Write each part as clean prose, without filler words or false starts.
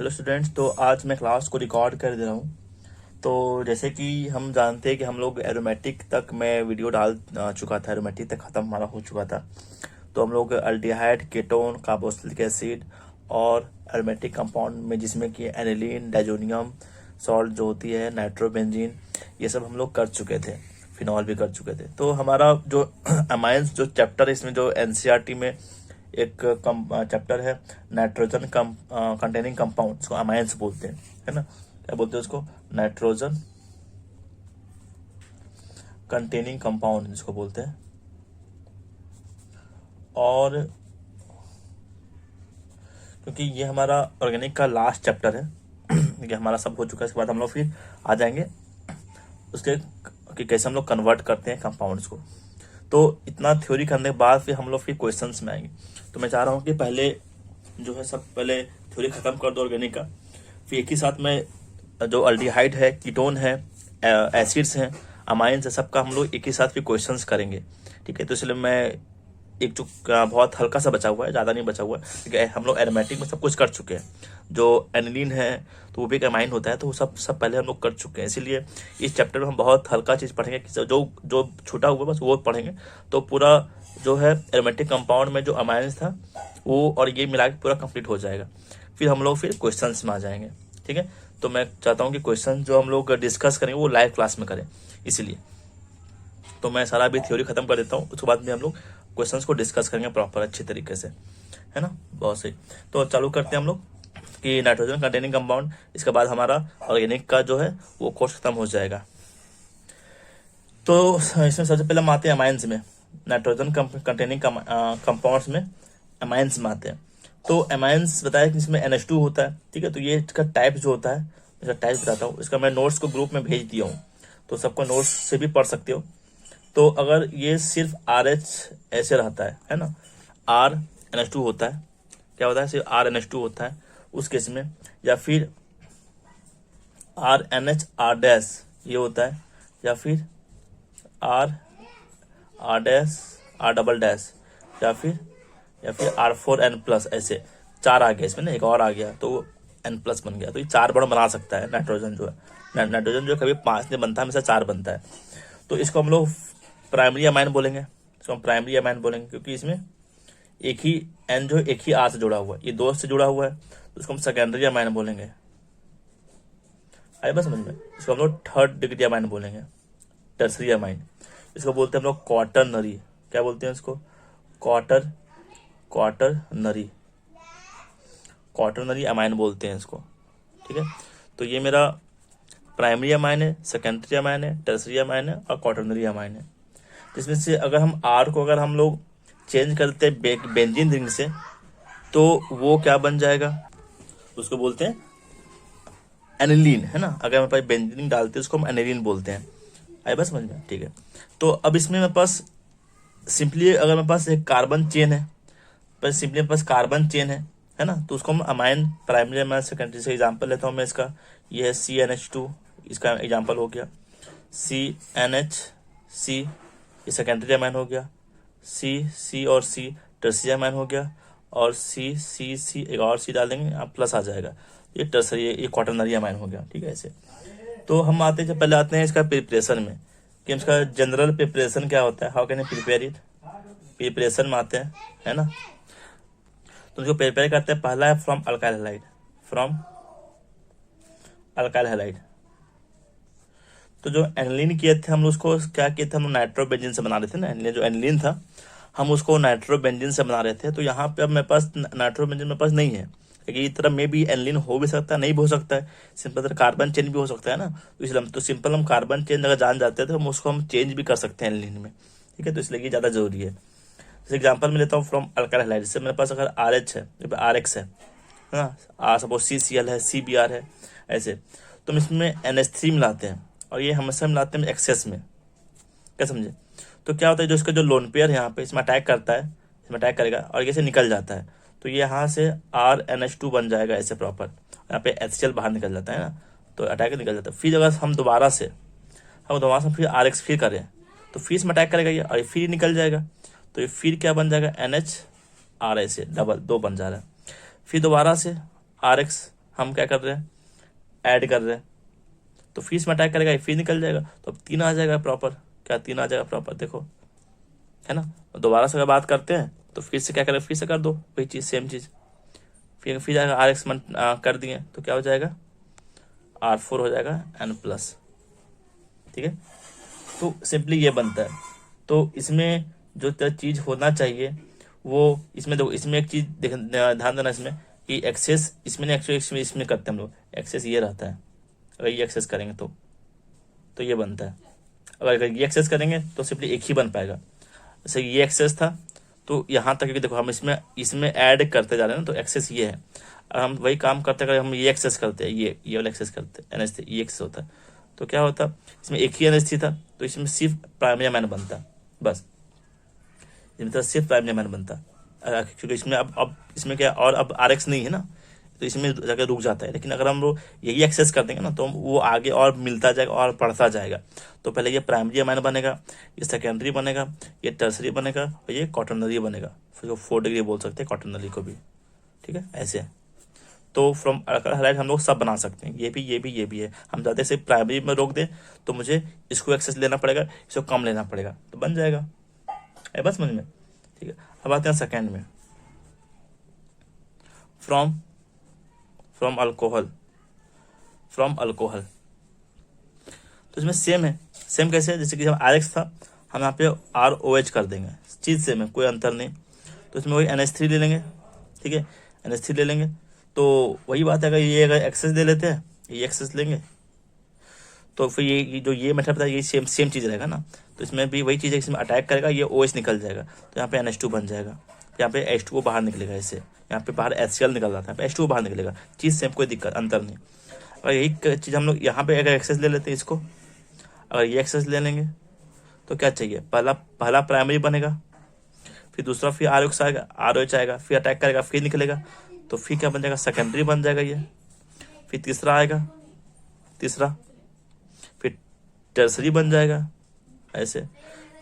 Hello students, तो आज मैं क्लास को रिकॉर्ड कर दे रहा हूँ। तो जैसे कि हम जानते हैं कि हम लोग एरोमेटिक तक मैं वीडियो डाल चुका था, एरोमेटिक तक ख़त्म हमारा हो चुका था। तो हम लोग अल्डिहाइड, केटोन, कार्बोक्सिलिक एसिड और एरोमेटिक कंपाउंड में जिसमें कि एनिलीन, डाइजोनियम सॉल्ट जो होती है, नाइट्रोबेंजीन, ये सब हम लोग कर चुके थे। फिनॉल भी कर चुके थे। तो हमारा जो अमाइंस जो चैप्टर है इसमें, जो एनसीईआरटी में एक चैप्टर है नाइट्रोजन कंटेनिंग कंपाउंड, इसको अमाइंस बोलते हैं, है ना। क्या बोलते हैं उसको? नाइट्रोजन कंटेनिंग कंपाउंड जिसको बोलते हैं। और क्योंकि ये हमारा ऑर्गेनिक का लास्ट चैप्टर है ये हमारा सब हो चुका है। इसके बाद हम लोग फिर आ जाएंगे उसके कि कैसे हम लोग कन्वर्ट करते हैं कंपाउंड्स को। तो इतना थ्योरी करने के बाद फिर हम लोग फिर क्वेश्चंस में आएंगे। तो मैं चाह रहा हूँ कि पहले जो है सब पहले थ्योरी खत्म कर दो ऑर्गेनिक का, फिर एक ही साथ में जो अल्डिहाइड है, कीटोन है, एसिड्स हैं, अमाइंस है, सबका हम लोग एक ही साथ फिर क्वेश्चंस करेंगे। ठीक है, तो इसलिए मैं एक जो बहुत हल्का सा बचा हुआ है, ज़्यादा नहीं बचा हुआ है, क्योंकि हम लोग एरोमेटिक में सब कुछ कर चुके हैं। जो एनिलीन है तो वो भी एक अमाइन होता है, तो वो सब पहले हम लोग कर चुके हैं। इसीलिए इस चैप्टर में हम बहुत हल्का चीज़ पढ़ेंगे कि जो जो छूटा हुआ बस वो पढ़ेंगे। तो पूरा जो है एरोमेटिक कंपाउंड में जो अमाइंस था वो और ये मिला के पूरा कंप्लीट हो जाएगा। फिर हम लोग फिर क्वेश्चंस में आ जाएंगे। ठीक है, तो मैं चाहता हूँ कि क्वेश्चन जो हम लोग डिस्कस करेंगे वो लाइव क्लास में करें। इसीलिए तो मैं सारा अभी थ्योरी खत्म कर देता हूँ, उसके बाद में हम लोग क्वेश्चंस को डिस्कस करेंगे प्रॉपर अच्छी तरीके से, है ना। बहुत सही। तो चालू करते हैं हम लोग कि नाइट्रोजन कंटेनिंग कंपाउंड। इसके बाद हमारा ऑर्गेनिक का जो है वो कोर्स खत्म हो जाएगा। तो इसमें सबसे पहले हम आते हैं अमाइंस में। नाइट्रोजन कंटेनिंग कंपाउंड्स में अमाइंस में आते हैं। तो अमाइंस बताया कि इसमें NH2 होता है। ठीक है, तो ये इसका टाइप जो होता है, इसका टाइप बताता हूँ। इसका मैं नोट्स को ग्रुप में भेज दिया हूँ, तो सबको नोट्स से भी पढ़ सकते हो। तो अगर ये सिर्फ RH ऐसे रहता है ना, RNH2 होता है, क्या होता है, सिर्फ RNH2 होता है उस केस में, या फिर RNH R डैश ये होता है, या फिर R dash R double dash, या फिर R4N+, ऐसे चार आ गया इसमें ना, एक और आ गया तो N+ बन गया। तो ये चार बॉन्ड बना सकता है नाइट्रोजन जो है। नाइट्रोजन जो कभी 5 नहीं बनता, हमेशा 4 बनता है। तो इसको हम लोग प्राइमरी अमाइन बोलेंगे। इसको हम प्राइमरी अमाइन बोलेंगे क्योंकि इसमें एक ही N जो एक ही R से जुड़ा हुआ है, ये 2 से जुड़ा हुआ है, तो इसको हम सेकेंडरी अमाइन बोलेंगे। आए बस समझ में। इसको हम लोग थर्ड डिग्री अमाइन बोलेंगे, टर्सरी अमाइन। इसको बोलते हैं हम लोग क्वाटरनरी। क्या बोलते हैं इसको? क्वाटरनरी अमाइन बोलते हैं इसको। ठीक है, तो ये मेरा प्राइमरी अमाइन है, सेकेंडरी अमाइन है, टर्सरी अमाइन है और क्वाटरनरी अमाइन है। जिसमें से अगर हम R को अगर हम लोग चेंज करते हैं बेंजीन रिंग से, तो वो क्या बन जाएगा? उसको बोलते हैं एनिलीन, है ना। अगर मेरे पास बेंजीन रिंग डालते हैं उसको हम एनिलीन बोलते हैं। आए बस समझ में? ठीक है, तो अब इसमें मेरे पास सिंपली अगर मेरे पास एक कार्बन चेन है, पर सिंपली मेरे पास कार्बन चेन है ना, तो उसको हम अमाइन, प्राइमरी अमाइन, सेकेंडरी से एग्जांपल लेता हूँ मैं इसका। ये है CnH2, इसका एग्जांपल हो गया। CnHC ये सेकेंडरी अमाइन हो गया। C और C टर्सरी अमाइन हो गया। और C एक और C डाल देंगे, आप प्लस आ जाएगा, ये टर्सरी, ये क्वाटरनरी अमाइन हो गया। ठीक है, ऐसे। तो हम आते हैं, पहले आते हैं इसका प्रिपरेशन में, कि इसका जनरल प्रिपरेशन क्या होता है, how can you prepare it. Preparation में आते हैं, है ना। तो उसको प्रिपेयर करते हैं। पहला है फ्रॉम अल्काइल हैलाइड। तो जो एनिलीन किए थे हम उसको क्या किए थे, हम नाइट्रोबेंजीन से बना रहे थे ना। एनिलीन जो एनिलीन था हम उसको नाइट्रोबेंजीन से बना रहे थे। तो यहाँ पे अब मेरे पास नाइट्रोबेंजीन मेरे पास नहीं है, क्योंकि इस तरह में भी एनिलीन हो भी सकता है, नहीं भी हो सकता है। सिंपल तरह कार्बन चेंज भी हो सकता है ना, तो इसलिए तो सिंपल हम कार्बन चेंज अगर जान जाते हैं तो हम उसको हम चेंज भी कर सकते हैं एनिलीन में। ठीक है, तो इसलिए ये ज़्यादा जरूरी है। जैसे एग्जाम्पल में लेता हूँ फ्रॉम अल्काइल हैलाइड। जैसे मेरे पास अगर RH है, RX है ना, सपोज CCl है, CBr है, ऐसे। तो हम इसमें NH3 मिलाते हैं, और ये हमेशा मिलाते हैं एक्सेस में। क्या समझे? तो क्या होता है, जो इसका जो लोन पेयर यहाँ पे इसमें अटैक करता है, इसमें अटैक करेगा और ये से निकल जाता है, तो ये यहाँ से RNH2 बन जाएगा ऐसे प्रॉपर। यहाँ पे HCl बाहर निकल जाता है ना, तो अटैक निकल जाता है। फिर अगर हम दोबारा से फिर RX फिर करें, तो फिर इसमें अटैक करेगा ये, और फिर निकल जाएगा। तो ये फिर क्या बन जाएगा, NHR ऐसे डबल 2 बन जा रहा है। फिर दोबारा से RX हम क्या कर रहे हैं, ऐड कर रहे हैं, तो फिर इसमें अटैक करेगा, फिर निकल जाएगा, तो अब 3 आ जाएगा प्रॉपर। क्या 3 आ जाएगा प्रॉपर, देखो, है ना। दोबारा से अगर बात करते हैं तो फिर से क्या करें, फिर से कर दो वही चीज़, सेम चीज़, फिर जाएगा RX कर दिए तो क्या हो जाएगा, R4 हो जाएगा N+, ठीक है। तो सिंपली ये बनता है। तो इसमें जो चीज़ होना चाहिए वो इसमें देखो, इसमें एक चीज़ ध्यान देना इसमें कि एक्सेस इसमें नहीं, एक्चुअली इसमें करते हैं हम लोग, एक्सेस ये रहता है, अगर ये एक्सेस करेंगे तो ये बनता है। अगर ये एक्सेस करेंगे तो सिंपली एक ही बन पाएगा। जैसे ये एक्सेस था तो यहाँ तक कि देखो हम इसमें ऐड करते जा रहे हैं ना, तो एक्सेस ये है। और हम वही काम करते अगर हम ये एक्सेस करते हैं, ये वाला एक्सेस करते हैं, NH3 ये एक्सेस होता है, तो क्या होता, इसमें एक ही NH3 था तो इसमें सिर्फ प्राइमरी अमाइन बनता, बस इसमें तो सिर्फ प्राइमरी अमाइन बनता। क्योंकि इसमें अब इसमें क्या, और अब RX नहीं है ना, तो इसमें जाकर रुक जाता है। लेकिन अगर हम लोग यही एक्सेस कर देंगे ना तो वो आगे और मिलता जाएगा और बढ़ता जाएगा। तो पहले ये प्राइमरी अमाइन बनेगा, ये सेकेंडरी बनेगा, ये टर्सरी बनेगा और ये क्वाटरनरी बनेगा, फिर 4 डिग्री बोल सकते हैं क्वाटरनरी को भी, ठीक है ऐसे। तो फ्रॉम हाईलाइट हम लोग सब बना सकते हैं, ये भी है। हम ज़्यादा से प्राइमरी में रोक दें तो मुझे इसको एक्सेस लेना पड़ेगा, इसको कम लेना पड़ेगा, तो बन जाएगा, है बस समझ में, ठीक है। अब आते हैं सेकेंड में, फ्रॉम अल्कोहल। तो इसमें सेम है, सेम कैसे है, जैसे कि हम RX था हम यहाँ पे ROH कर देंगे, चीज़ सेम है, कोई अंतर नहीं। तो इसमें वही NH3 ले लेंगे, ठीक है, NH3 ले लेंगे। तो वही बात है, अगर एक्सेस ले लेते हैं, ये एक्सेस लेंगे तो फिर ये जो ये मेथड बताया, ये सेम चीज़ रहेगा ना। तो इसमें भी वही चीज़ है, इसमें अटैक करेगा, ये OH निकल जाएगा, तो यहाँ पे NH2 बन जाएगा, यहाँ पे H2O बाहर निकलेगा, इससे यहाँ पे बाहर HCl निकल रहा था, यहाँ पे H2O बाहर निकलेगा, चीज़ सेम, कोई दिक्कत अंतर नहीं। और यही चीज़ हम लोग यहाँ पे अगर एक्सेस ले लेते हैं इसको, अगर ये एक्सेस ले लेंगे तो क्या चाहिए, पहला प्राइमरी बनेगा, फिर दूसरा फिर ROH आएगा, फिर अटैक करेगा, फिर निकलेगा, तो फिर क्या बन जाएगा, सेकेंडरी बन जाएगा ये, फिर तीसरा आएगा, फिर टर्सरी बन जाएगा ऐसे,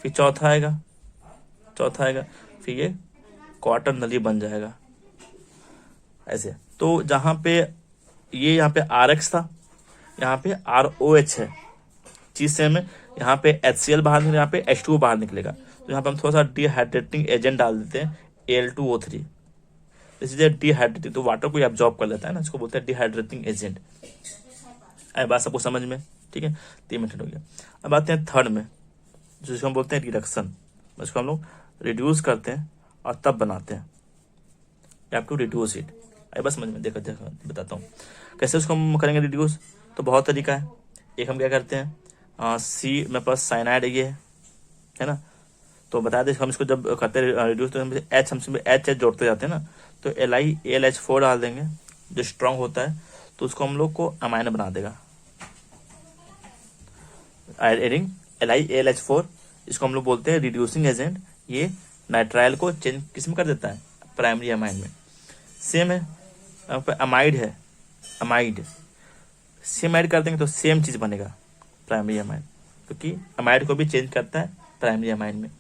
फिर चौथा आएगा, फिर ये क्वाटरनरी बन जाएगा ऐसे। तो जहाँ पे यहाँ पे RX था, यहाँ पे ROH है, चीज सेम है, यहाँ पे HCl बाहर निकलेगा, यहाँ पे H2O बाहर निकलेगा। तो यहाँ पे हम थोड़ा सा डिहाइड्रेटिंग एजेंट डाल देते हैं, Al2O3, इसलिए डिहाइड्रेटिंग, तो वाटर को एब्जॉर्ब कर लेता है ना, इसको बोलते हैं डिहाइड्रेटिंग एजेंट। आई बात सबको समझ में, ठीक है, 3 मिनट हो गया। अब आते हैं थर्ड में, जिसको हम बोलते हैं रिडक्शन, इसको हम लोग रिड्यूस करते हैं और तब बनाते हैं, you have to reduce it. आई बस समझ में, देखो बताता हूँ कैसे उसको हम करेंगे रिड्यूस। तो बहुत तरीका है, एक हम क्या करते हैं, सी मेरे पास साइनाइड है ना, तो बता दें हम इसको जब करते हैं रिड्यूस तो हम H जोड़ते जाते हैं ना, तो AlH4 डाल देंगे जो स्ट्रांग होता है, तो उसको हम लोग को अमाइन बना देगा, एडिंग LiAlH4, इसको हम लोग बोलते हैं रिड्यूसिंग एजेंट। ये नाइट्राइल को चेंज किस में कर देता है, प्राइमरी अमाइन में। सेम है, अमाइड है, सेम ऐड कर देंगे तो सेम चीज बनेगा प्राइमरी अमाइन, क्योंकि अमाइड को भी चेंज करता है प्राइमरी अमाइन में।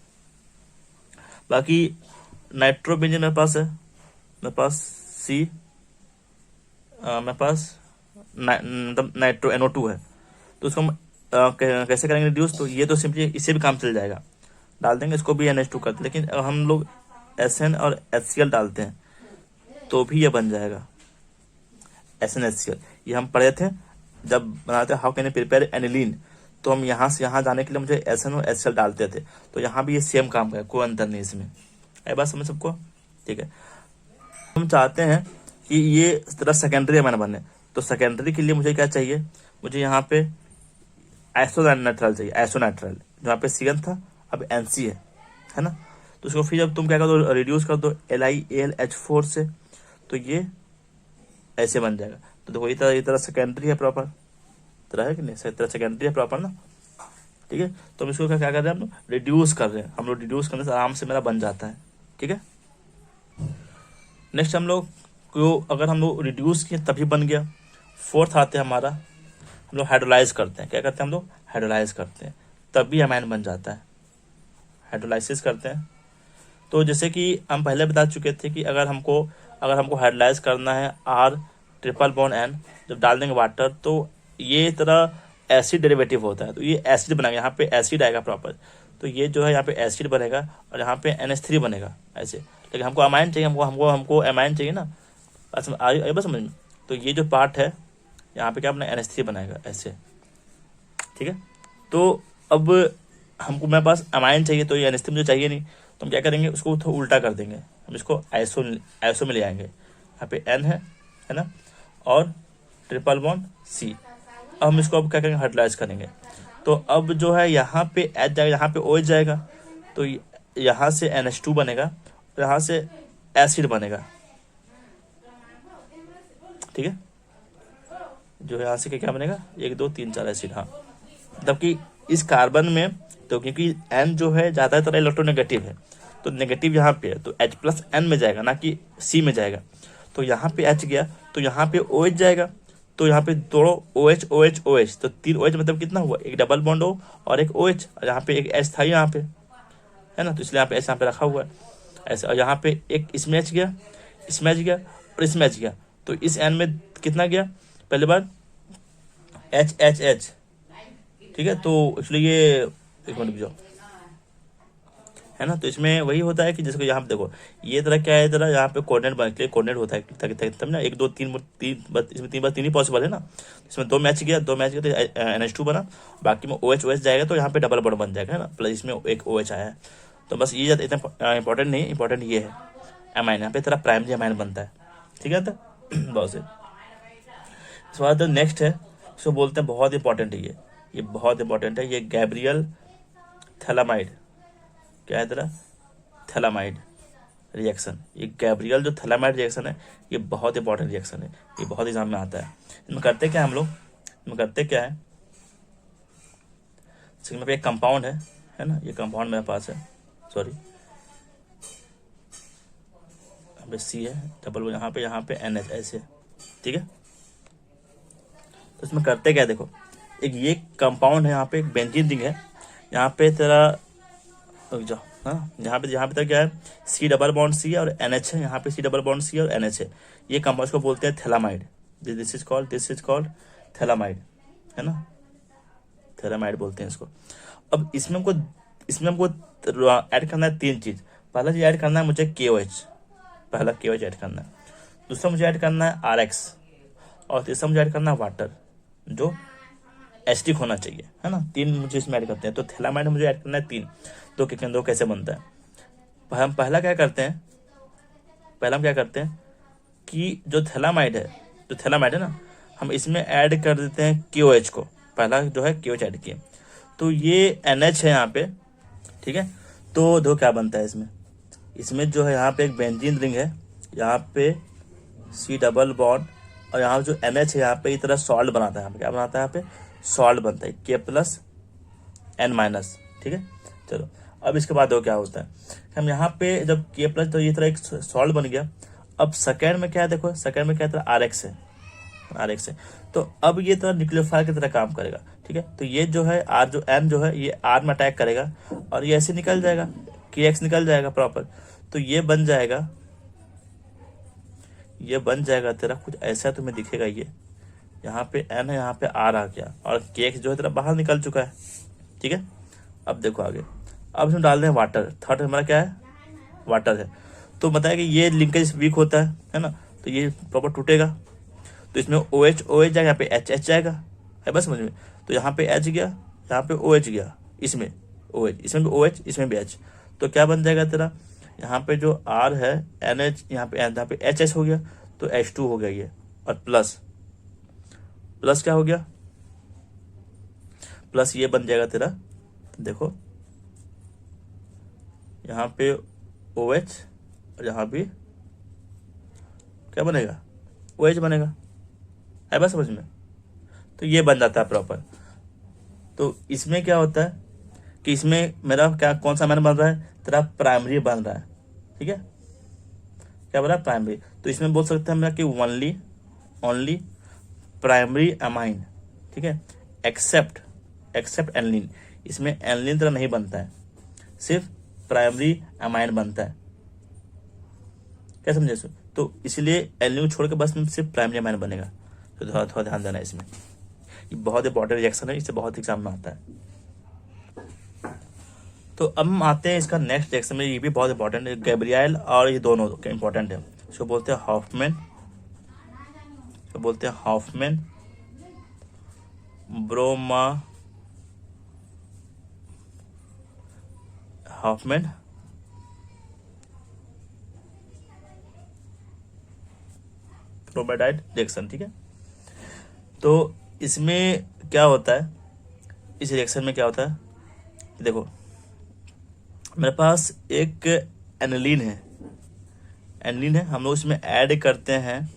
बाकी नाइट्रोबेंजीन मेरे पास है, मेरे पास सी, मेरे पास मतलब नाइट्रो NO2 है, तो उसको हम कैसे करेंगे रिड्यूस, तो ये तो सिंपली इससे भी काम चल जाएगा, डाल देंगे, इसको भी NH2 करते, लेकिन हम लोग SN और HCl डालते हैं तो भी ये बन जाएगा SnHCl। ये हम पढ़े थे जब बनाते हाउ कैन प्रिपेयर एनिलीन, तो हम यहाँ से यहाँ जाने के लिए मुझे SN और HCl डालते थे, तो यहाँ भी ये सेम काम है, कोई अंतर नहीं इसमें। है बात समझ सबको, ठीक है। हम चाहते हैं कि ये तरह सेकेंडरी अमाइन बने, तो सेकेंडरी के लिए मुझे क्या चाहिए, मुझे यहाँ पे आइसोनाइट्राइल चाहिए, आइसोनाइट्राइल, जहाँ पे CN था अब NC है ना। तो उसको फिर जब तुम क्या कर दो, रिड्यूस कर दो LiAlH4 से, तो ये ऐसे बन जाएगा। तो देखो ये तरह सेकेंडरी है प्रॉपर, तरह है कि नहीं, तरह सेकेंडरी है प्रॉपर ना, ठीक है। तो हम इसको क्या कर रहे हैं, हम लोग रिड्यूस कर रहे हैं, हम लोग रिड्यूस करने से आराम से मेरा बन जाता है, ठीक है। नेक्स्ट हम लोग को अगर हम लोग रिड्यूस किए तभी बन गया। फोर्थ आते हैं हमारा, हम लोग हाइड्रोलाइज करते हैं, क्या करते हैं हम लोग, हाइड्रोलाइज करते हैं, तभी अमाइन बन जाता है, हाइड्रोलाइसिस करते हैं। तो जैसे कि हम पहले बता चुके थे कि अगर हमको हाइड्रोलाइज करना है ट्रिपल बॉन्ड एन, जब डाल देंगे वाटर तो ये तरह एसिड डेरिवेटिव होता है, तो ये एसिड बनेगा, यहाँ पे एसिड आएगा प्रॉपर, तो ये जो है यहाँ पे एसिड बनेगा और यहाँ पे NH3 बनेगा ऐसे। लेकिन हमको अमाइन चाहिए, हमको अमाइन चाहिए ना, आइए बस समझ में। तो ये जो पार्ट है यहाँ पे क्या बना, NH3 बनाएगा ऐसे, ठीक है। तो अब हमको मेरे पास अमाइन चाहिए, तो ये NH3 मुझे चाहिए नहीं, तो हम क्या करेंगे, उसको थोड़ा उल्टा कर देंगे, हम इसको आइसो में ले आएंगे। यहाँ पे N है ना, और ट्रिपल बॉन्ड C। अब हम इसको अब क्या करेंगे, हाइड्रोलाइज करेंगे। तो अब जो है यहाँ पे H जाएगा, यहाँ पे OH जाएगा, तो यहाँ से NH2 बनेगा और यहाँ से एसिड बनेगा, ठीक है। जो यहाँ से क्या बनेगा, 1 2 3 4 एसिड, हाँ। मतलब कि इस कार्बन में तो क्योंकि N जो है ज़्यादातर इलेक्ट्रोनेगेटिव है, तो नेगेटिव यहाँ पे है, तो H+N में जाएगा, ना कि C में जाएगा। तो यहाँ पे H गया तो यहाँ पे OH जाएगा, तो यहाँ पे दोनों OH OH OH, तो 3 OH मतलब कितना हुआ, एक डबल बॉन्ड O और एक OH, और यहाँ पे एक H था यहाँ पे, है ना, तो इसलिए यहाँ पे H यहाँ पे रखा हुआ है ऐसे। और यहाँ पे एक इसमें H गया, इसमें H गया और इसमें H गया, तो इस N में कितना गया, पहले बार H, ठीक है। तो इसलिए ये एक मिनट जाओ, है ना, तो इसमें वही होता है कि जैसे यहाँ पे देखो, ये तरह क्या है, तरह यहाँ पे कोऑर्डिनेट बन के कोऑर्डिनेट होता है, तब ना 1 2 3 इसमें 3 ही पॉसिबल है ना, इसमें 2 मैच गया तो NH2 बना, बाकी में OH जाएगा, तो यहाँ पे डबल बॉन्ड बन जाएगा, है ना, प्लस इसमें एक OH आया है। तो बस ये इतना इंपॉर्टेंट नहीं, इंपॉर्टेंट ये है अमाइन, यहाँ पे तरह प्राइमरी अमाइन बनता है, ठीक है। तो बहुत से इसके बाद नेक्स्ट है, इसको बोलते हैं बहुत इंपॉर्टेंट है, ये बहुत इंपॉर्टेंट है, ये गैब्रियल थैलामाइड, क्या है तेरा, थैलामाइड रिएक्शन। ये गैब्रियल जो थैलामाइड रिएक्शन है, ये बहुत इंपॉर्टेंट रिएक्शन है, ये बहुत एग्जाम में आता है। इसमें करते क्या हम लोग, इसमें करते क्या है, इसमें पे एक कंपाउंड है ना, ये कंपाउंड मेरे पास है, सॉरी यहाँ पे C है, डबल यहाँ पे NH ऐसे, ठीक है। तो इसमें करते क्या, देखो एक ये कंपाउंड है, यहाँ पे एक बेंजीन रिंग है, यहाँ पे तेरा रुक जाओ, हाँ, यहाँ पे तक क्या है, C डबल बॉन्ड C और NH है, यहाँ पे C डबल बॉन्ड C और NH है, ये कंपाउंड को बोलते हैं phthalimide, this is called phthalimide, है ना, थैलामाइड बोलते हैं इसको। अब इसमें हमको ऐड करना है 3 चीज। पहला चीज ऐड करना है मुझे KOH, पहला KOH ऐड करना है, दूसरा मुझे ऐड करना है RX, और तीसरा मुझे ऐड करना है वाटर जो एसिडिक होना चाहिए, है ना। 3 मुझे इसमें ऐड करते हैं, तो थैलामाइड मुझे ऐड करना है 3। दो कैसे बनता है, हम पहला क्या करते हैं, कि जो थैलामाइड है ना, हम इसमें ऐड कर देते हैं KOH को, पहला जो है KOH ऐड किए, तो ये NH है यहाँ पे, ठीक है। तो दो क्या बनता है इसमें जो है, यहाँ पे एक बेंजीन रिंग है, यहाँ पे C डबल बॉन्ड, और यहाँ जो NH है यहाँ पे इस तरह सॉल्ट बनाता है, यहाँ पे क्या बनाता है, यहाँ पे सॉल्ट बनता है K+N-, ठीक है। चलो अब इसके बाद क्या होता है, हम यहाँ पे जब K+, तो ये तरह एक सॉल्ट बन गया। अब सेकेंड में क्या है, देखो सेकेंड में क्या है, RX है, तो अब ये तरह न्यूक्लियोफाइल की तरह काम करेगा, ठीक है। तो ये जो है N जो है, ये R में अटैक करेगा और ये ऐसे निकल जाएगा, KX निकल जाएगा प्रॉपर, तो ये बन जाएगा तेरा कुछ ऐसा तुम्हें दिखेगा, ये यहाँ पे N है, यहाँ पे R आ गया, और KX जो है तेरा बाहर निकल चुका है, ठीक है। अब देखो आगे, अब हम डाल दें वाटर, थर्ड हमारा क्या है, वाटर है। तो बताया कि ये लिंकेज वीक होता है ना, तो ये प्रॉपर टूटेगा, तो इसमें OH जाएगा, यहाँ पे H जाएगा, है बस समझ में। तो यहाँ पे H गया, यहाँ पे OH गया, इसमें OH, इसमें भी OH, इसमें भी H, तो क्या बन जाएगा तेरा, यहाँ पे जो R है NH, यहाँ पे HS हो गया, तो H2 हो गया ये, और प्लस क्या हो गया, प्लस ये बन जाएगा तेरा, देखो यहाँ पे OH और यहाँ भी क्या बनेगा, OH बनेगा, है बस समझ में। तो ये बन जाता है प्रॉपर। तो इसमें क्या होता है कि इसमें मेरा क्या कौन सा अमाइन बन रहा है, तेरा प्राइमरी बन रहा है, ठीक है, क्या बन रहा है, प्राइमरी। तो इसमें बोल सकते हैं हम कि ओनली प्राइमरी अमाइन, ठीक है, एक्सेप्ट एनलिन, इसमें एनलिन तरह नहीं बनता है, सिर्फ प्राइमरी अमाइन बनता है, क्या समझे इसमें। तो इसलिए एल्यूमिनियम छोड़ के बस में सिर्फ प्राइमरी अमाइन बनेगा। तो थोड़ा थोड़ा ध्यान देना इसमें, ये बहुत इंपॉर्टेंट रिएक्शन है, इससे बहुत एग्जाम में आता है। तो अब हम आते हैं इसका नेक्स्ट रिएक्शन में, ये भी बहुत इंपॉर्टेंट है, गैब्रियल और ये दोनों इंपॉर्टेंट है। इसको बोलते हैं हॉफमैन, इसको बोलते हैं हॉफमैन ब्रोमा हॉफमैन ब्रोमाइड रिएक्शन, ठीक है। तो इसमें क्या होता है, इस रिएक्शन में क्या होता है, देखो मेरे पास एक एनिलीन है, एनिलीन है, हम लोग इसमें ऐड करते हैं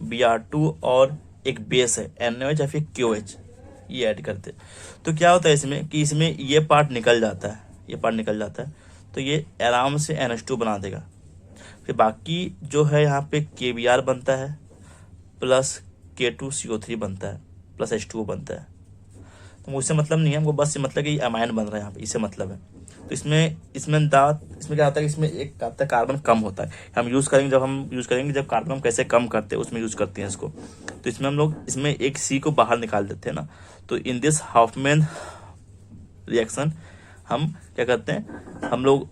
Br2 और एक बेस है NaOH या फिर QH, ये ऐड करते हैं। तो क्या होता है इसमें कि इसमें ये पार्ट निकल जाता है, ये पार्ट निकल जाता है, तो ये आराम से NH2 बना देगा। फिर बाकी जो है यहाँ पे KBr बनता है प्लस K2CO3 बनता है प्लस H2O बनता है। तो मुझसे मतलब नहीं है, हमको बस ये मतलब कि अमाइन बन रहा है यहाँ पे, इससे मतलब है। तो इसमें क्या होता है कि इसमें एक आता है कार्बन कम होता है, हम यूज़ करेंगे, जब कार्बन हम कैसे कम करते हैं उसमें यूज़ करते हैं इसको। तो इसमें हम लोग इसमें एक C को बाहर निकाल देते हैं ना। तो इन दिस हॉफमैन रिएक्शन हम क्या करते हैं, हम लोग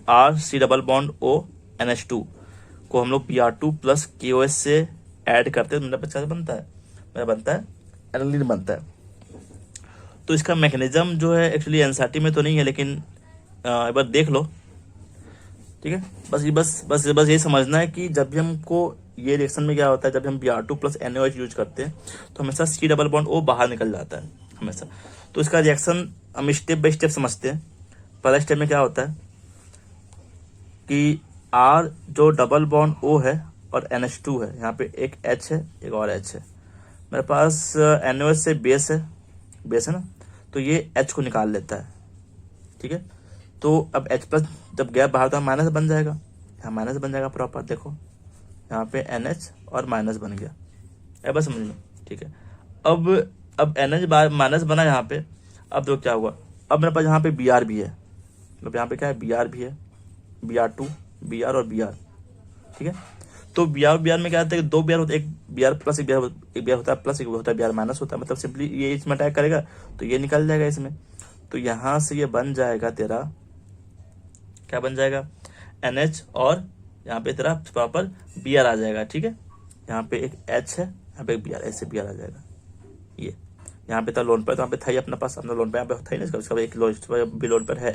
RC+O को हम लोग Br2 प्लस KOH से ऐड करते हैं, तो मेरा क्या बनता है, मेरा बनता है एनिलीन बनता है। तो इसका मैकेनिज्म जो है एक्चुअली एनसीईआरटी में तो नहीं है, लेकिन एक बार देख लो, ठीक है। बस ये समझना है कि जब भी हमको ये रिएक्शन में क्या होता है, जब हम Br2 प्लस NaOH यूज करते हैं तो हमेशा C+O बाहर निकल जाता है हमेशा। तो इसका रिएक्शन हम स्टेप बाय स्टेप समझते हैं। पहला स्टेप में क्या होता है कि R जो +O है और NH2 है, यहाँ पे एक H है एक और H है, मेरे पास NaOH से बेस है ना, तो ये H को निकाल लेता है, ठीक है। तो अब H प्लस जब गैप बाहर तो माइनस बन जाएगा, यहाँ माइनस बन जाएगा प्रॉपर, देखो यहाँ पे NH और माइनस बन गया, है बस समझ में, ठीक है। अब NH माइनस बना यहाँ पे, अब देखो क्या हुआ, अब मेरे पास यहाँ पे Br भी है, मतलब यहाँ पे क्या है Br भी है, Br2 Br और Br, ठीक है। तो Br में क्या होता है कि दो Br होता है, एक Br प्लस एक Br होता है प्लस, एक होता है Br माइनस होता है, मतलब सिंपली ये इसमें अटैक करेगा तो ये निकल जाएगा इसमें। तो यहाँ से ये बन जाएगा तेरा, क्या बन जाएगा, NH और यहाँ पे तेरा प्रॉपर Br आ जाएगा, ठीक है। यहाँ पे एक H है, यहाँ पे एक Br, ऐसे Br आ जाएगा। ये यहाँ पे था लोन पर, तो यहाँ पे था ही अपने पास, अपना लोन पर यहाँ पे था ही ना, इसका एक लोन पर है,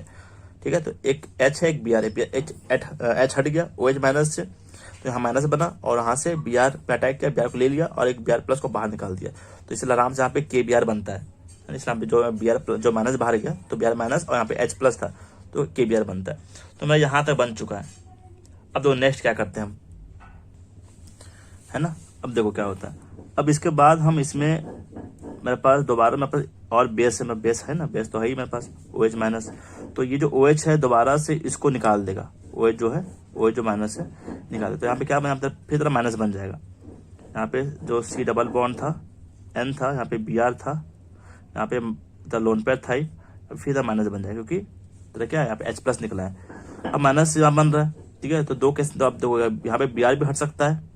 ठीक है। तो एक H है एक Br है, H हट गया OH माइनस से, तो यहाँ माइनस बना और यहाँ से Br पे अटैक किया, Br को ले लिया और एक Br प्लस को बाहर निकाल दिया। तो इसलिए आराम से यहाँ पे KBr बनता है, इसलिए जो Br जो माइनस बाहर गया तो Br माइनस और यहाँ पे H प्लस था तो KBr बनता है। तो मेरा यहाँ तक बन चुका है। अब देखो नेक्स्ट क्या करते हैं हम, है ना। अब देखो क्या होता है, अब इसके बाद हम इसमें मेरे पास दोबारा मेरे पास और बेस है, बेस है ना, बेस तो है ही मेरे पास OH माइनस। तो ये जो OH है दोबारा से इसको निकाल देगा, OH जो है OH जो माइनस है निकाल देगा। तो यहाँ पे क्या बना, फिर तरह माइनस बन जाएगा। यहाँ पे जो C++ था N था, यहाँ पे Br था, यहाँ पे लोन पेयर था ही, फिर तरह माइनस बन जाएगा, क्योंकि तरह क्या है यहाँ पे H प्लस निकला है। अब माइनस यहाँ बन रहा है, ठीक है। तो दो केस, तो अब देखो यहाँ पे Br भी हट सकता है,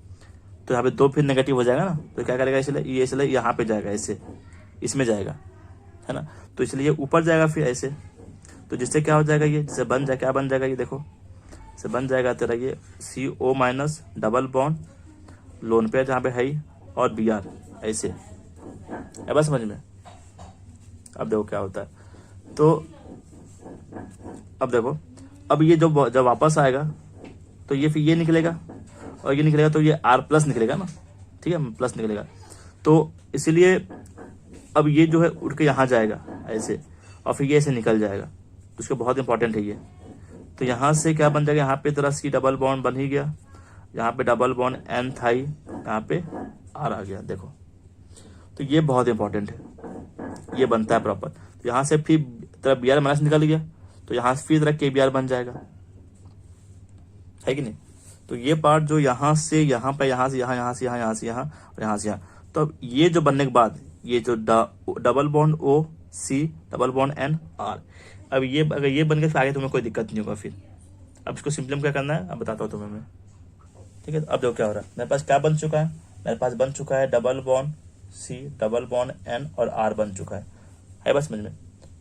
तो यहाँ पे दो फिर नेगेटिव हो जाएगा ना, तो क्या करेगा, इसलिए यहाँ पे जाएगा, ऐसे इसमें जाएगा, है ना। तो इसलिए ये ऊपर जाएगा फिर ऐसे, तो जिससे क्या हो जाएगा, ये जिससे बन जाए, क्या बन जाएगा, ये देखो से बन जाएगा तेरा ये CO minus double bond lone pair जहाँ पे है ही और Br ऐसे, है बस समझ में। अब देखो क्या होता है, तो अब देखो, अब ये जब वापस आएगा तो ये फिर ये निकलेगा और ये निकलेगा, तो ये R प्लस निकलेगा ना, ठीक है, प्लस निकलेगा। तो इसीलिए अब ये जो है उठ के यहाँ जाएगा ऐसे और फिर ये ऐसे निकल जाएगा, तो इसका बहुत इंपॉर्टेंट है ये। तो यहाँ से क्या बन जाएगा, यहाँ पे तेरा C++ बन ही गया, यहाँ पे डबल बॉन्ड N था ही, यहाँ पे R आ गया, देखो। तो ये बहुत इंपॉर्टेंट है, ये बनता है प्रॉपर। तो यहाँ से फिर तेरा Br माइनस निकल गया, तो यहाँ से फिर तेरा KBr बन जाएगा, है कि नहीं। तो ये पार्ट जो यहाँ से यहाँ पे, यहाँ से यहाँ, यहाँ से यहाँ, यहाँ से यहाँ और यहाँ से यहाँ, तो अब ये जो बनने के बाद ये जो double bond O C double bond N R, अब ये अगर ये बन गया फिर आगे तुम्हें कोई दिक्कत नहीं होगा फिर। अब इसको सिंपली क्या करना है अब बताता हूँ तुम्हें मैं। ठीक है। अब देखो क्या हो रहा है, मेरे पास क्या बन चुका है, मेरे पास बन चुका है double bond C, double bond N और आर बन चुका है बस समझ में।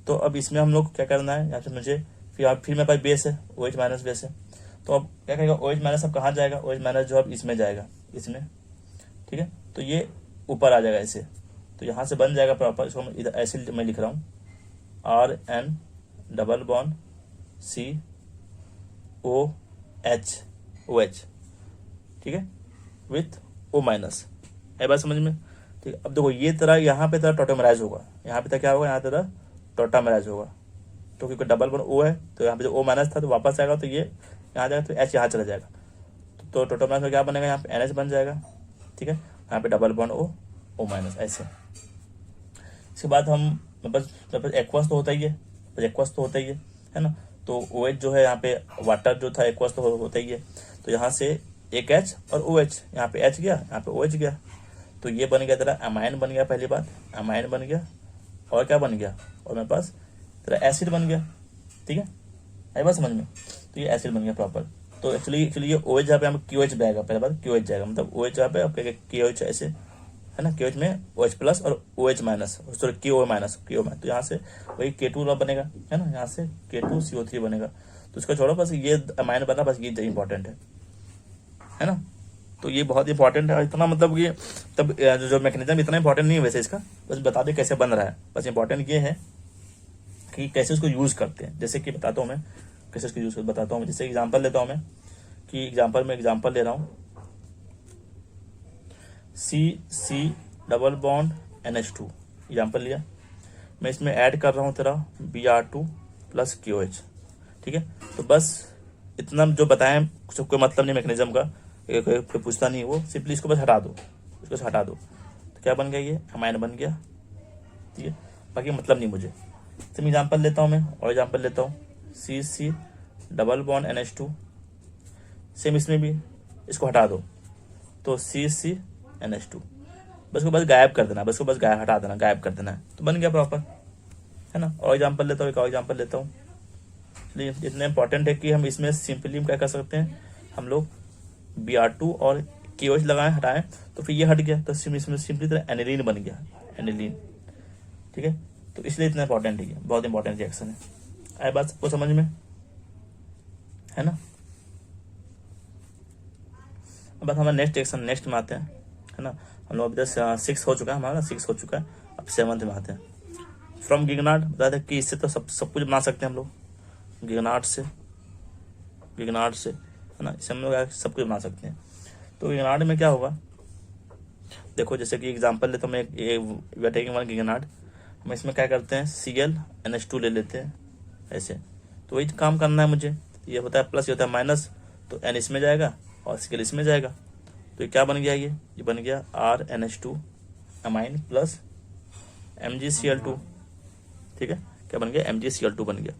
तो अब इसमें हम लोग क्या करना है, यहाँ पे मुझे फिर मेरे पास बेस है, ओ एच माइनस बेस है। तो अब क्या करेगा, ओ एच माइनस अब कहाँ जाएगा, ओ एच माइनस जो अब इसमें जाएगा, इसमें, ठीक है। तो ये ऊपर आ जाएगा ऐसे, तो यहाँ से बन जाएगा प्रॉपर। इसको मैं इधर ऐसे मैं लिख रहा हूँ, R N double bond C O H, ठीक है, विथ ओ माइनस, है बात समझ में। ठीक है। अब देखो ये तरह यहाँ पे तरह टोटोमराइज होगा, यहाँ पे क्या होगा, यहाँ तरह टोटामराइज होगा। तो क्योंकि डबल बॉन्ड ओ है, तो यहाँ पे जो ओ माइनस था तो वापस आएगा, तो ये यहाँ जाएगा, तो एच यहाँ चला जाएगा। तो टोटोमराइज में क्या बनेगा, यहाँ पे एन एच बन जाएगा, ठीक है। यहाँ पे डबल बॉन्ड ओ माइनस ऐसे। इसके बाद हम बस एक्वस तो होता ही है, बस एक्वस तो होता ही है ना। तो ओ एच जो है यहाँ पे वाटर जो था एक्वस तो होता ही है। तो यहाँ से एक एच और ओ एच, यहाँ पे एच गया, यहाँ पे ओ एच गया, तो ये बन गया तेरा अमाइन बन गया, पहली बात अमाइन बन गया। और क्या बन गया, और मेरे पास तेरा एसिड बन गया, ठीक है बात समझ में। तो ये एसिड बन गया प्रॉपर। तो एक्चुअली ये ओ एच जहाँ पे यहाँ पे क्यू एच जाएगा, पहले बात क्यू एच जाएगा, मतलब ओ एच जहाँ पे आपके क्यू एच ऐसे है ना, क्यू एच में ओ एच प्लस और O H minus, sorry Q O minus, तो यहाँ से वही K2 बनेगा, है ना, यहाँ से K2CO3 बनेगा। तो इसका छोड़ो, बस ये अमाइन बना, बस ये इंपॉर्टेंट है ना। तो ये बहुत इंपॉर्टेंट है, इतना मतलब ये तब जो मैकेनिज्म इतना इंपॉर्टेंट नहीं है वैसे इसका, बस बता दे कैसे बन रहा है। बस इंपॉर्टेंट ये है कि कैसे उसको यूज करते हैं। जैसे कि बताता हूँ मैं कैसे उसको यूज बताता हूँ। जैसे एग्जांपल लेता हूँ मैं, कि एग्जांपल ले रहा हूँ, सी डबल बॉन्ड NH2 एग्जाम्पल लिया, मैं इसमें ऐड कर रहा हूँ तेरा Br2 प्लस QH, ठीक है। तो बस इतना जो बताएं, कोई मतलब नहीं मैकेनिज्म का, कोई पूछता नहीं, वो सिंपली इसको बस हटा दो, इसको हटा दो, तो क्या बन गया, ये अमाइन बन गया, ठीक है। बाकी मतलब नहीं मुझे। सेम एग्जाम्पल लेता हूँ मैं, और एग्जाम्पल लेता हूँ सी डबल बॉन्ड NH2, सेम इसमें भी इसको हटा दो, तो CNH2, बस को बस गायब कर देना, बस को बस हटा देना, गायब कर देना है, तो बन गया प्रॉपर, है ना। और एग्जाम्पल लेता हूँ, एक और एग्जाम्पल लेता हूँ। इतना इंपॉर्टेंट है कि हम इसमें सिंपली क्या कर सकते हैं, हम लोग Br2 और KOH लगाएं, हटाएं, तो फिर ये हट गया, तो इसमें सिंपली तरह एनिलीन बन गया, एनिलीन, ठीक है। तो इसलिए इतना इंपॉर्टेंट है, बहुत इंपॉर्टेंट रिएक्शन है। आए बात सबको समझ में, है ना। अब बात हमारा नेक्स्ट रिएक्शन, नेक्स्ट में आते हैं, है ना। हम लोग अभी तक 6 हो चुका है हमारा, 6 हो चुका है, अब 7th में आते हैं। फ्रॉम गिगनार्ड बता दें कि इससे तो सब कुछ बना सकते हैं हम लोग, गिगनार्ड से, है ना, इससे हम लोग सब कुछ बना सकते हैं। तो गिगनार्ड में क्या होगा, देखो जैसे कि एग्जांपल लेते मैं, वी आर टेकिंग वन गिगनार्ड, हम इसमें क्या करते हैं, ClNH2 ले लेते हैं ऐसे। तो वही काम करना है मुझे, ये होता है प्लस, ये होता है माइनस, तो N इसमें जाएगा और Cl इसमें जाएगा। तो ये क्या बन गया, ये बन गया RNH2 अमाइन प्लस MgCl2, ठीक है। क्या बन गया, MgCl2 बन गया।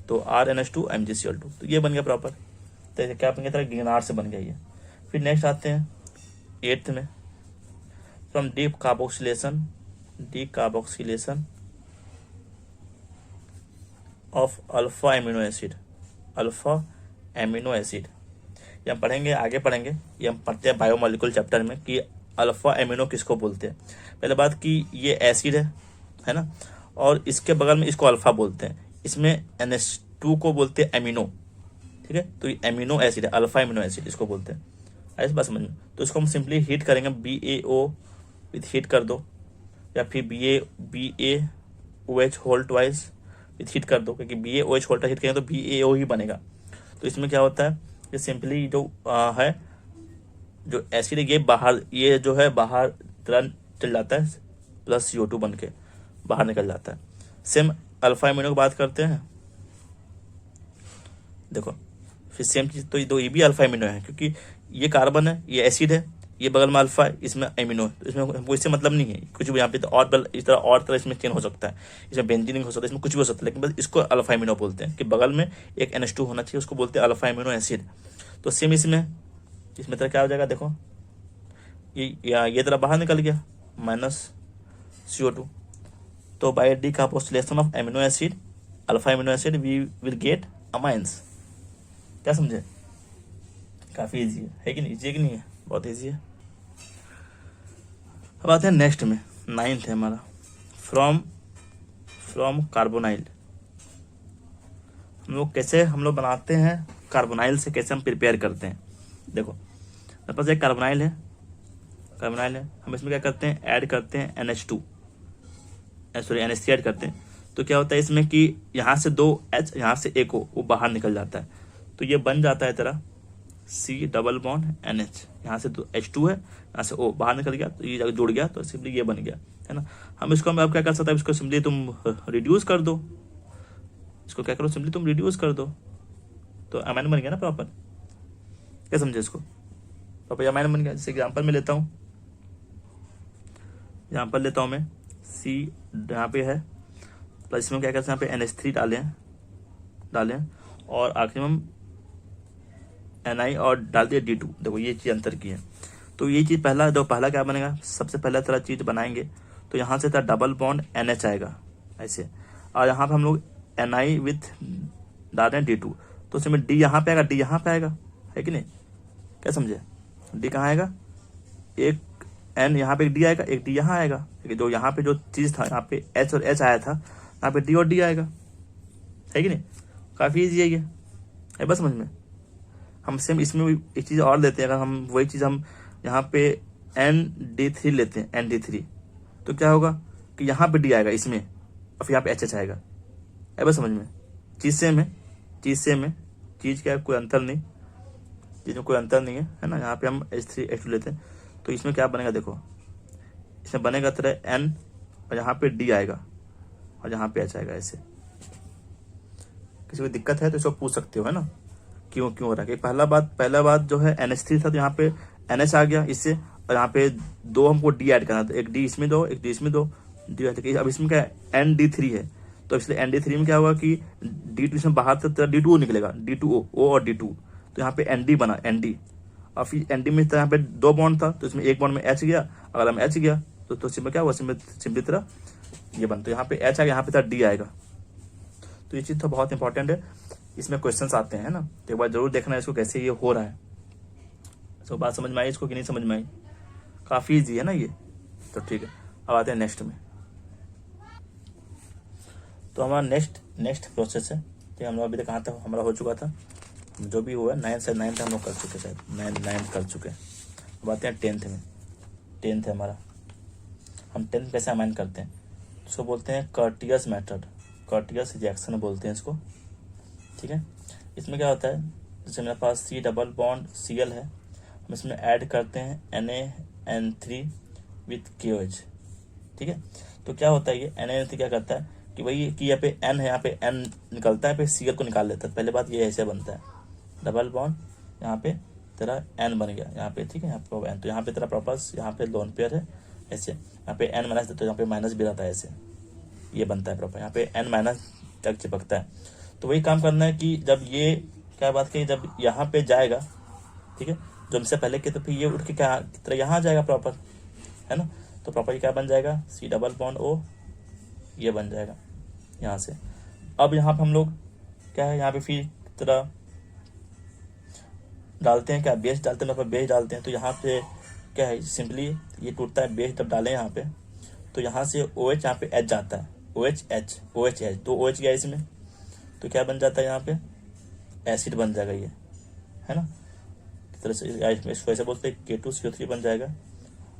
तो RNH2 MgCl2, तो ये बन गया प्रॉपर। तो क्या बन गया, तरह गिगनार्ड से बन गया ये। फिर नेक्स्ट आते हैं 8th में, from deep carboxylation of alpha amino acid, ये हम पढ़ेंगे, आगे पढ़ेंगे, ये हम पढ़ते हैं बायोमोलिकुलर चैप्टर में कि अल्फा एमिनो किसको बोलते हैं। पहले बात कि ये एसिड है ना, और इसके बगल में इसको अल्फा बोलते हैं, इसमें NH2 को बोलते हैं एमिनो, ठीक है। तो ये एमिनो एसिड है, अल्फा एमिनो एसिड इसको बोलते हैं, ऐसे बात समझ में। तो इसको हम सिंपली हीट करेंगे, BaO विथ हीट कर दो, या फिर BaOH whole twice with heat कर दो, क्योंकि BaOH होल हीट करेंगे तो BaO ही बनेगा। तो इसमें क्या होता है, ये सिंपली जो है, जो एसिड ये बाहर, ये जो है बाहर तरह चल जाता है, प्लस CO2 बन के बाहर निकल जाता है। सेम अल्फा एमिनो की बात करते हैं, देखो फिर सेम चीज, तो ये भी अल्फा एमिनो है, क्योंकि ये कार्बन है, ये एसिड है, ये बगल में अल्फा है, इसमें एमिनो है, तो इसमें हमको इससे मतलब नहीं है कुछ भी। यहाँ पे तो और इस तरह इसमें चेंज हो सकता है, इसमें बेंजीन हो सकता है, इसमें कुछ भी हो सकता है, लेकिन बस इसको अल्फा एमिनो बोलते हैं कि बगल में एक NH2 होना चाहिए, उसको बोलते हैं अल्फा एमिनो एसिड। तो सेम इसमें तरह क्या हो जाएगा, देखो ये तरह बाहर निकल गया -CO2। तो by decarboxylation of amino acid, alpha amino acid, we will get amines. क्या समझे, काफ़ी ईजी है कि नहीं? ईजी है कि नहीं है? बहुत ईजी है। अब आते हैं नेक्स्ट में, 9th है हमारा, फ्रॉम फ्रॉम कार्बोनाइल। हम लोग बनाते हैं कार्बोनाइल से, कैसे हम प्रिपेयर करते हैं। देखो मेरे पास एक कार्बोनाइल है, हम इसमें क्या करते हैं, ऐड करते हैं NH2, सॉरी NH3 ऐड करते हैं। तो क्या होता है इसमें कि यहाँ से 2 H, यहाँ से एक O, वो बाहर निकल जाता है। तो ये बन जाता है तेरा C डबल बॉन्ड NH, यहाँ से H2 है, यहाँ से O बाहर निकल गया, तो ये जाकर जुड़ गया, तो सिंपली ये बन गया, है ना। हम इसको अब क्या कर सकते हैं, इसको सिंपली तुम रिड्यूस कर दो, इसको क्या करो, सिंपली तुम रिड्यूस कर दो, तो अमाइन बन गया ना प्रॉपर। क्या समझे इसको, प्रॉपर अमाइन बन गया। जैसे एग्जाम्पल में लेता हूँ, एग्जाम्पल लेता हूँ मैं, C यहाँ पे है, प्लस इसमें क्या करते हैं, यहाँ पे NH3 डालें और आखिर में हम Ni और डाल दिया D2। देखो ये चीज़ अंतर की है। तो ये चीज़ पहला क्या बनेगा, सबसे पहला तरह चीज़ बनाएंगे, तो यहाँ से डबल बॉन्ड NH आएगा ऐसे, और यहाँ पे हम लोग Ni विथ डाल रहे हैं D2, तो उसमें D यहाँ पे आएगा, D यहाँ पे आएगा, है कि नहीं? क्या समझे, D कहाँ आएगा, एक N यहाँ पे एक D आएगा, एक D यहाँ आएगा, जो यहाँ पे जो चीज़ था, यहाँ पे H और H आया था, यहाँ पे D और D आएगा, है कि नहीं? काफ़ी ईजी है ये, है बस समझ में। हम सेम इसमें भी एक चीज़ और लेते हैं, अगर हम वही चीज़ हम यहाँ पे ND3 लेते हैं, ND3, तो क्या होगा कि यहाँ पे D आएगा इसमें, और फिर यहाँ पे HH आएगा, है बस समझ में। चीज़ सेम है, चीज़ क्या है, कोई अंतर नहीं, चीज़ में कोई अंतर नहीं है ना। यहाँ पे हम H3 H2 लेते हैं, तो इसमें क्या बनेगा, देखो इसमें बनेगा तरह N, और यहाँ पे D आएगा, और यहाँ पे H आएगा ऐसे। किसी को दिक्कत है तो इसको पूछ सकते हो, है ना, क्यों हो रहा है। कि पहला बात जो है NH3 था, तो यहाँ पे NH आ गया इससे, और यहाँ पे 2 हमको D ऐड करना था, एक D इसमें दो, एक D इसमें दो, D अब इसमें क्या है, ND3 है, तो इसलिए ND3 में क्या होगा कि D2 इसमें बाहर से D2O निकलेगा, D2O, O और D2, तो यहाँ पे ND बना, ND, और फिर ND में यहाँ पे 2 बॉन्ड था, तो इसमें एक बॉन्ड में H गया, अगर हम H गया तो इसमें क्या हुआ, सिंपली तरह ये बनता, तो यहाँ पे H आएगा, यहाँ पे D आएगा। तो ये चीज़ तो बहुत इंपॉर्टेंट है, इसमें क्वेश्चंस आते हैं ना, तो एक बार जरूर देखना है इसको कैसे ये हो रहा है। तो बात समझ में आई इसको कि नहीं समझ में आई? काफ़ी ईजी है ना ये, तो ठीक है। अब आते हैं नेक्स्ट में। तो हमारा नेक्स्ट प्रोसेस है, तो हम लोग अभी तक कहाँ तक हमारा हो चुका था, जो भी हुआ 9th हम लोग कर चुके, शायद 9th कर चुके हैं। अब आते हैं 10th में। 10th है हमारा, हम 10th कैसे अमाइन करते हैं, उसको बोलते हैं कर्टियस मेथड, कर्टियस रिएक्शन बोलते हैं इसको, ठीक है। इसमें क्या होता है, जैसे मेरे पास C डबल बॉन्ड Cl है, हम इसमें ऐड करते हैं NaN3 विथ KOH, ठीक है। तो क्या होता है, ये NaN3 क्या करता है कि भाई कि यहाँ पे N है, यहाँ पे N निकलता है, पे Cl को निकाल लेता है। पहले बात ये ऐसे बनता है, डबल बॉन्ड यहाँ पे तेरा N बन गया यहाँ पे, ठीक है, यहाँ पे N, तो यहाँ पे तेरा प्रॉपर यहाँ पे लोन पेयर है ऐसे, यहाँ पे N माइनस, तो यहाँ पे माइनस भी रहता है ऐसे, ये बनता है प्रॉपर, यहाँ पे N माइनस तक चिपकता है। तो वही काम करना है कि जब ये क्या बात कही, जब यहाँ पे जाएगा, ठीक है, जो हमसे पहले के, तो फिर ये उठ के क्या तरह यहाँ आ जाएगा प्रॉपर, है ना। तो प्रॉपर ये क्या बन जाएगा, C डबल बॉन्ड O, ये बन जाएगा यहाँ से। अब यहाँ पे हम लोग क्या है, यहाँ पे फिर तरह डालते हैं, क्या बेस डालते हैं, बेस डालते हैं। तो यहाँ पे क्या है, सिंपली ये टूटता है, बेस जब डालें यहाँ पे, तो यहाँ से OH यहाँ पे H जाता है, OH, तो OH गया इसमें, तो क्या बन जाता है यहाँ पे, एसिड बन जाएगा ये, है ना। इस तरह से इसको ऐसे बोलते हैं K2CO3 बन जाएगा,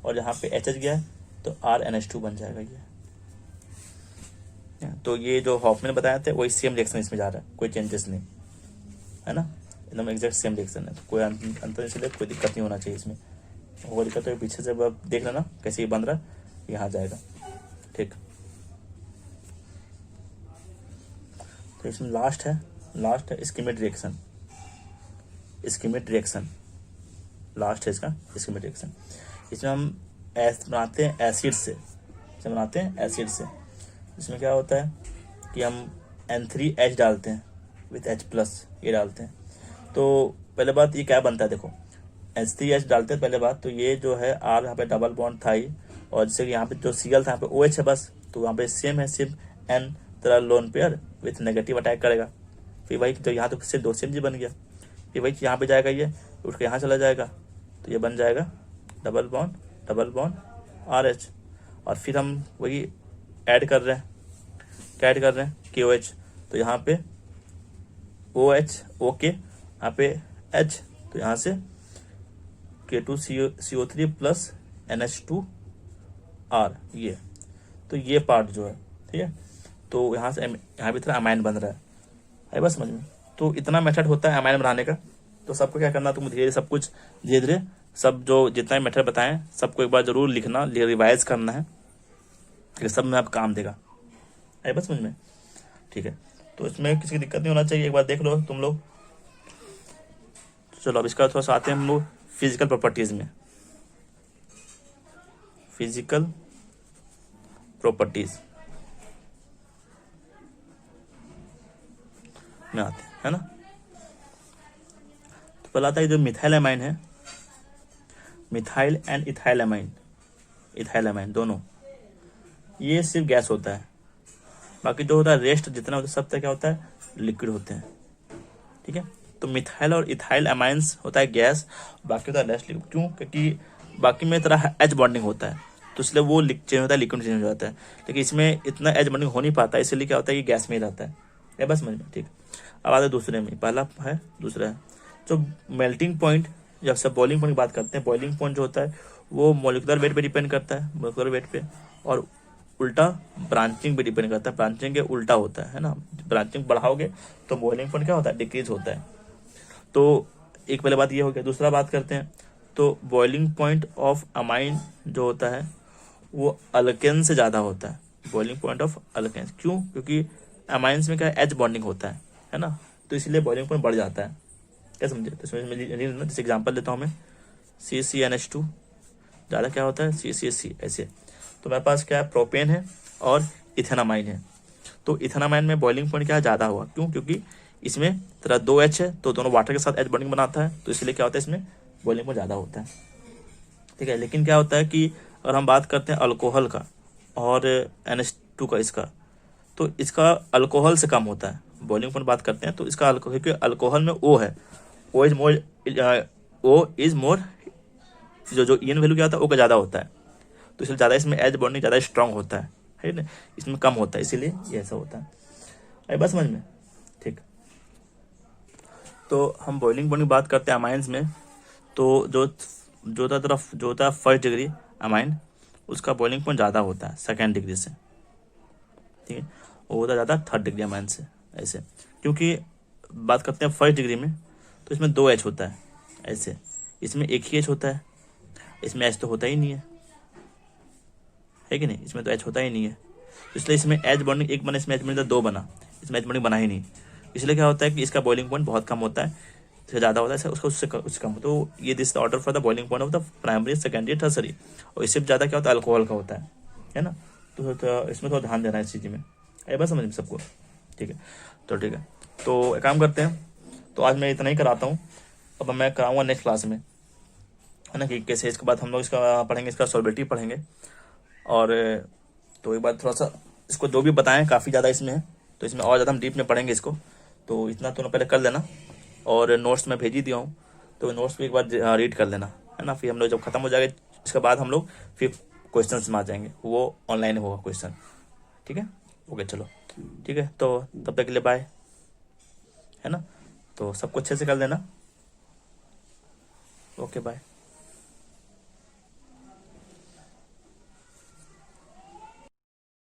और यहाँ पे HH गया है तो RNH2 बन जाएगा ये। तो ये जो हॉफमैन बताया था वही सेम रिएक्शन इसमें जा रहा है, कोई चेंजेस नहीं, है ना, एकदम एग्जैक्ट सेम रिएक्शन है, तो कोई अंतर इसलिए कोई दिक्कत नहीं होना चाहिए इसमें। वो दिक्कत है पीछे से अब देख लेना कैसे ये बन रहा है, यहाँ जाएगा, ठीक। तो इसमें लास्ट है स्कीमेट रिएक्शन, लास्ट है इसका स्कीमेट रिएक्शन। इसमें हम बनाते हैं एसिड से, इसमें क्या होता है कि हम N3H डालते हैं विथ H+, ये डालते हैं। तो पहले बात ये क्या बनता है, देखो H3H डालते हैं पहले बात, तो ये जो है R यहाँ पे डबल बॉन्ड था ही, और जैसे कि यहाँ पे जो Cl था यहाँ पे OH है बस, तो यहाँ पे सेम है, सिर्फ N तरह lone pair with negative attack करेगा। फिर वही जो यहाँ तो फिर से 2 CMG बन गया, फिर वही यहाँ पे जाएगा, ये उठ के यहाँ चला जाएगा, तो ये बन जाएगा डबल बॉन्ड RH। और फिर हम वही ऐड कर रहे हैं, क्या ऐड कर रहे हैं, KOH। तो यहाँ पे OH OK, यहाँ पे H, तो यहाँ से K2CO3 प्लस NH2R, ये तो ये पार्ट जो है, ठीक है। तो यहाँ से यहाँ भी तरह अमाइन बन रहा है बस समझ में। तो इतना मेथड होता है अमाइन बनाने का। तो सबको क्या करना, तुम धीरे सब कुछ धीरे धीरे सब जो जितना मेथड बताएं सबको एक बार जरूर लिखना, रिवाइज करना है, ठीक है। सब में आप काम देगा, है बस समझ में, ठीक है। तो इसमें किसी की दिक्कत नहीं होना चाहिए, एक बार देख लो तुम लोग। चलो अब इसका थोड़ा सा आते हैं हम लोग फिजिकल प्रॉपर्टीज में। फिजिकल प्रॉपर्टीज में आते हैं, है ना। तो पहला आता है जो मिथाइल अमाइन है, मिथाइल एंड इथाइल अमाइन दोनों, ये सिर्फ गैस होता है। बाकी जो होता है रेस्ट जितना होता है सब तक क्या होता है, लिक्विड होते हैं, ठीक है। तो मिथाइल और इथाइल अमाइंस होता है गैस, बाकी होता है रेस्ट लिक्विड। क्यों, क्योंकि बाकी में तरह H बॉन्डिंग होता है, तो इसलिए वो चेंज होता है, लिक्विड चेंज हो जाता है। लेकिन इसमें इतना H बॉन्डिंग हो नहीं पाता, इसलिए क्या होता है, ये गैस में ही रहता है बस समझ में, ठीक। अब आते हैं दूसरे में, पहला है, दूसरा है जो मेल्टिंग पॉइंट। जब से बॉइलिंग पॉइंट की बात करते हैं, बॉइलिंग पॉइंट जो होता है वो मोलिकुलर वेट पे डिपेंड करता है, मोलिकुलर वेट पे, और उल्टा ब्रांचिंग पे डिपेंड करता है। ब्रांचिंग के उल्टा होता है ना, ब्रांचिंग बढ़ाओगे तो बॉइलिंग पॉइंट क्या होता है, डिक्रीज होता है। तो एक पहले बात ये हो गया। दूसरा बात करते हैं, तो बॉइलिंग पॉइंट ऑफ अमाइन जो होता है वो अल्केन से ज़्यादा होता है, बॉइलिंग पॉइंट ऑफ अल्केन। क्यों, क्योंकि अमाइंस में क्या H बॉन्डिंग होता है ना, तो इसलिए बॉइलिंग पॉइंट बढ़ जाता है, क्या समझे। तो इसमें जैसे एग्जाम्पल देता हूँ मैं, CCNH2 ज़्यादा क्या होता है, CCC ऐसे। तो मेरे पास क्या है, प्रोपेन है और इथेनामाइन है। तो इथेनामाइन में बॉइलिंग पॉइंट क्या ज़्यादा हुआ, क्यों, क्योंकि इसमें तरह 2H है, तो दोनों वाटर के साथ H बॉन्डिंग बनाता है, तो इसलिए क्या होता है, इसमें बॉइलिंग पॉइंट ज़्यादा होता है, ठीक है। लेकिन क्या होता है कि अगर हम बात करते हैं अल्कोहल का और NH2 का, इसका तो इसका अल्कोहल से कम होता है। बॉइलिंग पॉइंट बात करते हैं तो इसका क्योंकि अल्कोहल में O है, O इज मोर, जो इन वैल्यू क्या होता है O का ज़्यादा होता है, तो इसलिए ज़्यादा इसमें H बॉन्डिंग ज़्यादा स्ट्रांग होता है ना, इसमें कम होता है, इसीलिए ये ऐसा होता है बस समझ में, ठीक। तो हम बॉइलिंग पॉइंट की बात करते हैं अमाइंस में, तो जो होता है फर्स्ट डिग्री अमाइन, उसका बॉइलिंग पॉइंट ज़्यादा होता है सेकेंड डिग्री से, ठीक है। वो होता है ज़्यादा थर्ड डिग्री अमाइन से, ऐसे। क्योंकि बात करते हैं फर्स्ट डिग्री में, तो इसमें 2H होता है ऐसे, इसमें एक ही H होता है, इसमें H तो होता ही नहीं है कि नहीं, इसमें तो H होता ही नहीं है, इसलिए इसमें H बॉन्डिंग एक बना, इसमें H बॉन्डिंग 2 बना, इसमें H बॉन्डिंग बना ही नहीं, इसलिए क्या होता है कि इसका बॉइलिंग पॉइंट बहुत कम होता है, इससे ज़्यादा होता है उसका उससे कम। तो ये this order for the boiling point of the primary, secondary, tertiary. और इससे ज़्यादा क्या होता है, अल्कोहल का होता है ना। तो इसमें थोड़ा ध्यान देना है इस चीज़ में, बस समझ में सबको, ठीक है। तो ठीक है, तो एक काम करते हैं, तो आज मैं इतना ही कराता हूँ, अब मैं कराऊंगा नेक्स्ट क्लास में, है ना, कि कैसे इसके बाद हम लोग इसका पढ़ेंगे, इसका सॉल्बिलिटी पढ़ेंगे। और तो एक बार थोड़ा सा इसको जो भी बताएं काफ़ी ज़्यादा इसमें है, तो इसमें और ज़्यादा हम डीप में पढ़ेंगे इसको, तो इतना तो पहले कर लेना। और नोट्स में भेज ही दिया हूँ, तो नोट्स भी एक बार रीड कर लेना, है ना। फिर हम लोग जब खत्म हो जाएगा इसके बाद हम लोग फिर क्वेश्चन में आ जाएंगे, वो ऑनलाइन होगा क्वेश्चन, ठीक है। ओके चलो ठीक है, तो तब तक के लिए बाय, है ना। तो सबको अच्छे से कर लेना, ओके बाय।